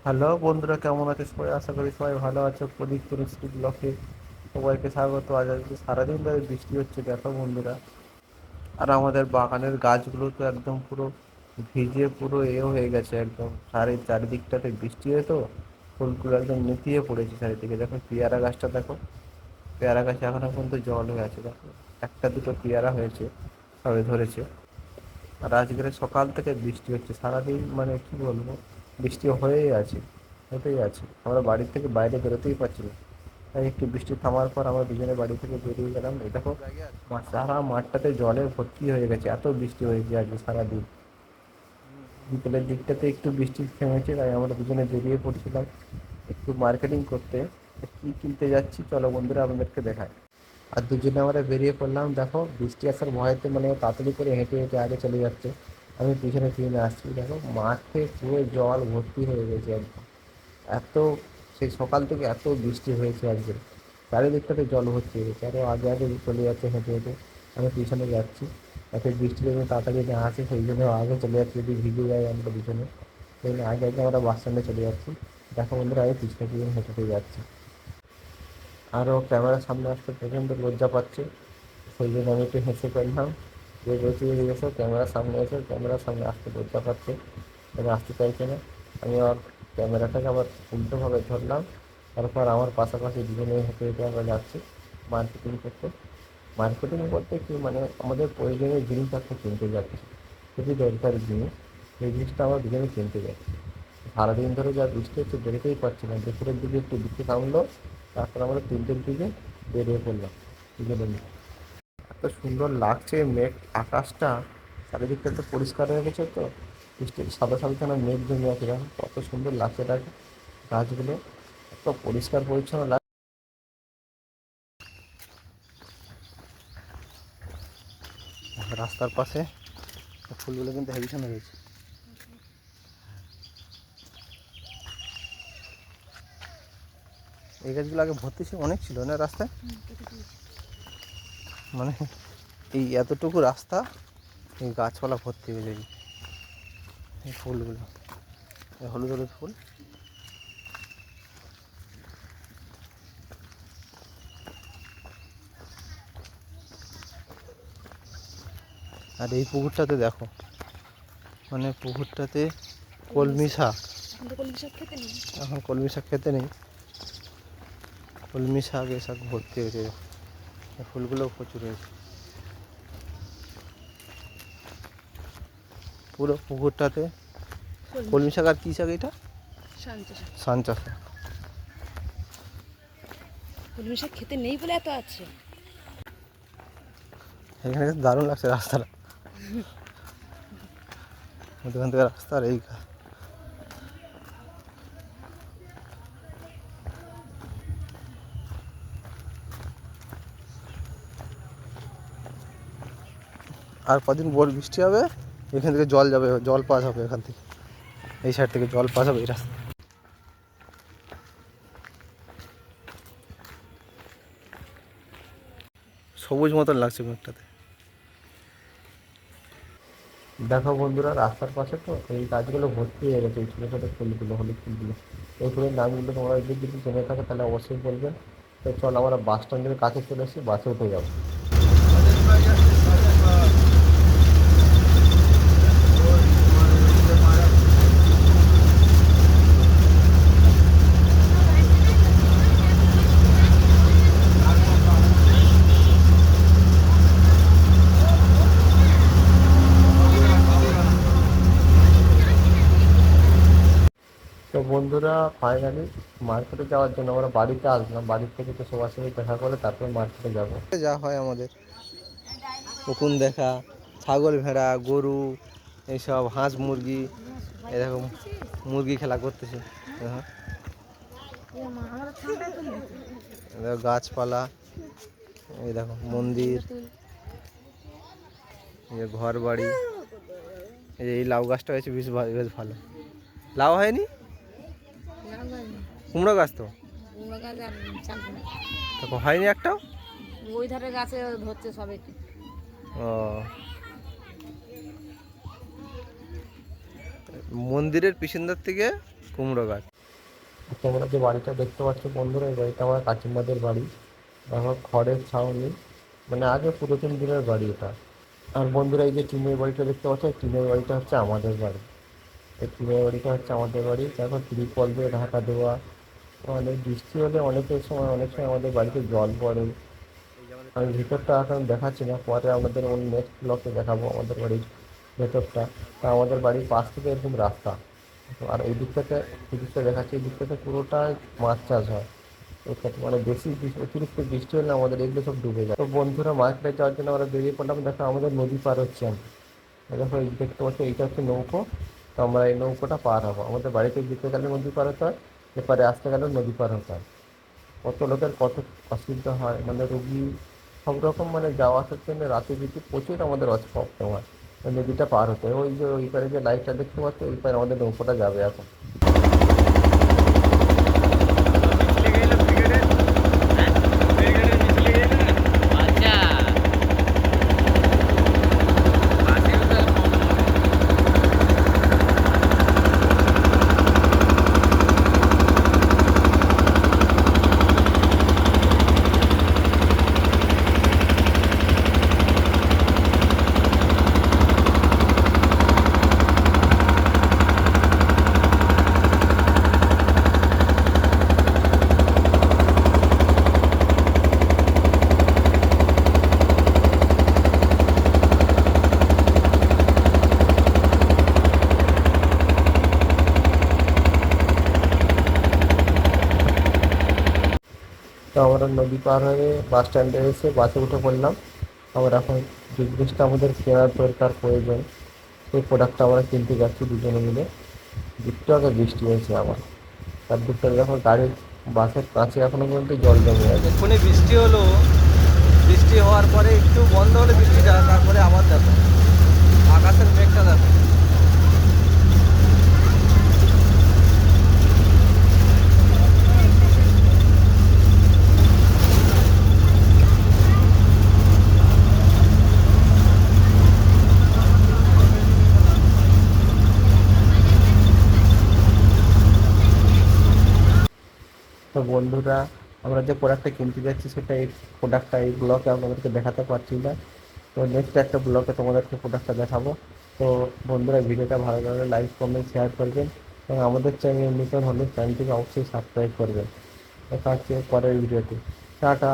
Hello বন্ধুরা, কেমন আছে সবাই? আশা করি সবাই ভালো আছে। প্রদীপ তনুশ্রী ব্লকে সবাইকে স্বাগত। আজ আজকে সারাদিন ধরে বৃষ্টি হচ্ছে, দেখো বন্ধুরা। আর আমাদের বাগানের গাছগুলো তো একদম পুরো ভিজে পুরো হয়ে গেছে, একদম চারিদিকটাতে বৃষ্টি হয়ে তো ফুলগুলো একদম নেতিয়ে পড়েছে চারিদিকে। দেখো পেয়ারা গাছটা, দেখো পেয়ারা গাছে এখনো পর্যন্ত জল হয়ে আছে। দেখো একটা দুটো পেয়ারা হয়েছে, সবে ধরেছে। আর আজকের সকাল থেকে বৃষ্টি হচ্ছে সারাদিন, মানে কি বলবো, বৃষ্টি হয়েই আছে, হতেই আছে। আমরা বাড়ি থেকে বাইরে বেরোতেই পারছি না। তাই একটু বৃষ্টি থামার পর আমরা দুজনে বাড়ি থেকে বেরিয়ে গেলাম। এই দেখো সারা মাঠটাতে জলে ভর্তি হয়ে গেছে, এত বৃষ্টি হয়েছে আজকে সারাদিন। বিকেলের দিকটাতে একটু বৃষ্টি থেমেছে, তাই আমরা দুজনে বেরিয়ে পড়ছিলাম একটু মার্কেটিং করতে। কি কিনতে যাচ্ছি চলো বন্ধুরা আপনাদেরকে দেখায়। আর দুজনে আমরা বেরিয়ে পড়লাম। দেখো বৃষ্টি আসার ভয়েতে মানে তাড়াতাড়ি করে হেঁটে হেঁটে আগে চলে যাচ্ছে, আমি পিছনে পিছনে আসছি। দেখো মাঠে পুরো জল ভর্তি হয়ে গেছে একদম। এত সেই সকাল থেকে এত বৃষ্টি হয়েছে আজকে, চারিদিকটাতে জল ভর্তি হয়ে গেছে। আরও আগে আগে চলে যাচ্ছে হেঁটে হেঁটে, আমি পিছনে যাচ্ছি। এত বৃষ্টি যদি তাড়াতাড়ি না আসে সেই জন্য আগে চলে যাচ্ছি, যদি ভিজে যায় আমরা পিছনে সেই জন্য আগে আগে আমরা বাস স্ট্যান্ডে চলে যাচ্ছি। দেখো বন্ধুরা আমি পিছনে পিছনে হেঁটে হেঁটে যাচ্ছি। আরও ক্যামেরার সামনে আসতে প্রচণ্ড লজ্জা পাচ্ছে, সেই জন্য আমি একটু হেসে ফেললাম যে বলছি এসো ক্যামেরার সামনে, এসো ক্যামেরার সামনে আসতে লজ্জা পাচ্ছে, আমি আসতে চাইছি না। আমি আমার ক্যামেরাটাকে আবার উল্টোভাবে ধরলাম। তারপর আমার পাশাপাশি দুজনে হেঁটে হেঁটে আমরা যাচ্ছি মার্কেটিং করতে। মার্কেটিং করতে কি মানে আমাদের প্রয়োজনীয় জিনিসপত্র কিনতে যাচ্ছি, খুবই দরকারি জিনিস, সেই জিনিসটা আমরা দুজনে কিনতে যাচ্ছি। সারাদিন ধরে যা বৃষ্টি হচ্ছে বেরোতেই পারছি না। দুপুরের দিকে একটু বৃষ্টি থামলো, তারপর আমরা 3টের দিকে বেরিয়ে পড়লাম দুজনে মিলে। এত সুন্দর লাগছে মেঘ, আকাশটা চারিদিকটা তো পরিষ্কার হয়ে গেছে তো, বৃষ্টির সাদা সাদা যেন মেঘ জমে আছে। দেখো কত সুন্দর লাগছে দেখো গাছগুলো, এত পরিষ্কার পরিচ্ছন্ন লাগে। রাস্তার পাশে ফুলগুলো কিন্তু হেভি সুন্দর হয়েছে। এই গাছগুলো আগে ভর্তি ছিল, অনেক ছিল না রাস্তায়, মানে এই এতটুকু রাস্তা এই গাছপালা ভর্তি হয়ে যায়। এই ফুলগুলো, এই হলুদ হলুদ ফুল। আর এই পুকুরটাতে দেখো, মানে পুকুরটাতে কলমি শাক, এখন কলমি শাক খেতে নেই, কলমি শাক এ শাক ভর্তি হয়েছে। ফুলগুলোও প্রচুর হয়েছে। পুরো পুকুরটাতে কলমি শাক। আর কী শাক এটা? সাঞ্চা শাক। কলমি শাক খেতে নেই বলে এত আছে। এখানে দারুণ লাগছে রাস্তাটা, ওখান থেকে রাস্তার এই আর কদিন বৃষ্টি হবে, এখান থেকে জল যাবে, জল পাস হবে এখান থেকে, এই সাইড থেকে জল পাস হবে এই রাস্তা। সবুজ মতন লাগছে মেঘটাতে। দেখো বন্ধুরা রাস্তার পাশে তো এই গাছগুলো ভর্তি হয়ে গেছে, এই ছোটো ছোটো ফুলগুলো, হলুদ ফুলগুলো। এই ফুলের নামগুলো তোমরা যদি জেনে থাকো তাহলে অবশ্যই বলবেন। তো চল আমরা বাস স্ট্যান্ডের কাছে চলে এসেছি, বাসে উঠে যাবো। তো বন্ধুরা ফাইনালি মার্কেটে যাওয়ার জন্য আমরা বাড়িতে আসলাম, বাড়ির থেকে তো সবার সঙ্গে দেখা করে তারপরে মার্কেটে যাবো। যা হয় আমাদের উকুন দেখা, ছাগল ভেড়া গরু এইসব, হাঁস মুরগি, এরকম মুরগি খেলা করতেছে। দেখো গাছপালা, এই দেখো মন্দির, এই ঘর বাড়ি, এই লাউ গাছটা হয়েছে বেশ বেশ ভালো। লাউ হয়নি, কুমড়ো গাছ তো হয়নি একটাও। ওই ধারে গাছে ধরছে সবে। ও, মন্দিরের পিছনদার থেকে কুমড়ো গাছ। তোমরা যে বাড়িটা দেখতে পাচ্ছ বন্ধুরা, এই বাড়িটা আমার কাকিমাদের বাড়ি। এখন খড়ের ছাউনি, মানে আগে পুরাতন দিনের বাড়ি এটা। আর বন্ধুরা এই যে টিনের বাড়িটা দেখতে পাচ্ছ, এই টিনের বাড়িটা হচ্ছে আমাদের বাড়ি। এই টিনের বাড়িটা হচ্ছে আমাদের বাড়ি। তারপর ত্রিপল দিয়ে ঢাকা দেওয়া। মানে বৃষ্টি হলে অনেক সময় আমাদের বাড়িতে জল পড়ে। আমি ভিতরটা এখন দেখাচ্ছি না, পরে আমাদের অন্য নেক্সট ব্লকে দেখাবো আমাদের বাড়ির ভেতরটা। তা আমাদের বাড়ির পাশ থেকে এরকম রাস্তা। আর এই দিকটাতে, এই দিকটা দেখাচ্ছি, এই দিকটাতে পুরোটাই মাছ চাষ হয়। এখানে মানে অতিরিক্ত বৃষ্টি হলে আমাদের এগুলো সব ডুবে যায়। তো বন্ধুরা মার্কেটে যাওয়ার জন্য আমরা বেরিয়ে পড়লাম। দেখো আমাদের নদী পার হচ্ছে আমি। দেখো এই দেখতে পাচ্ছি, এইটা হচ্ছে নৌকো। তো আমরা এই নৌকোটা পার হবো। আমাদের বাড়িতে যেতে গেলে নদী পার হতে হয়, এপারে আসতে গেলেও নদী পার হতে হয়। কত লোকের কত অসুবিধা হয়, মানে রুগী সব রকম, মানে যাওয়া আসার জন্য রাতে যদি প্রচুর আমাদের প্রবলেম হয়। ওই নদীটা পার হতে হয়। ওই যে ওই পারে যে লাইটটা দেখতে পাচ্ছ, ওই পারে আমাদের নৌকোটা যাবে এখন। আচ্ছা। তো আমরা নদী পার হয়ে বাস স্ট্যান্ডে এসে বাসে উঠে পড়লাম। আমরা এখন যে জিনিসটা আমাদের কেনার দরকার প্রয়োজন, সেই প্রোডাক্টটা আমরা কিনতে যাচ্ছি দুজনে মিলে। একটু আগে বৃষ্টি হয়েছে আবার। তার দিকটা দেখো, গাড়ির বাসের কাছে এখনো পর্যন্ত জল জমে আছে। এক্ষুনি বৃষ্টি হলো, বৃষ্টি হওয়ার পরে একটু বন্ধ হলো বৃষ্টিটা, তারপরে আবার দেখো আকাশের মেঘটা দেখো। তো বন্ধুরা, আমরা যে প্রোডাক্টটা কিনতে যাচ্ছি সেটা, এই প্রোডাক্টটা এই ব্লকে আপনাদেরকে দেখাতে পারছি না। তো নেক্সট একটা ব্লকে তোমাদেরকে প্রোডাক্টটা দেখাবো। তো বন্ধুরা, ভিডিওটা ভালো লাগলে লাইক কমেন্ট শেয়ার করবেন, এবং আমাদের চ্যানেল নতুন হলে চ্যানেলটিকে অবশ্যই সাবস্ক্রাইব করবেন। দেখা হচ্ছে পরের ভিডিওতে। টাটা।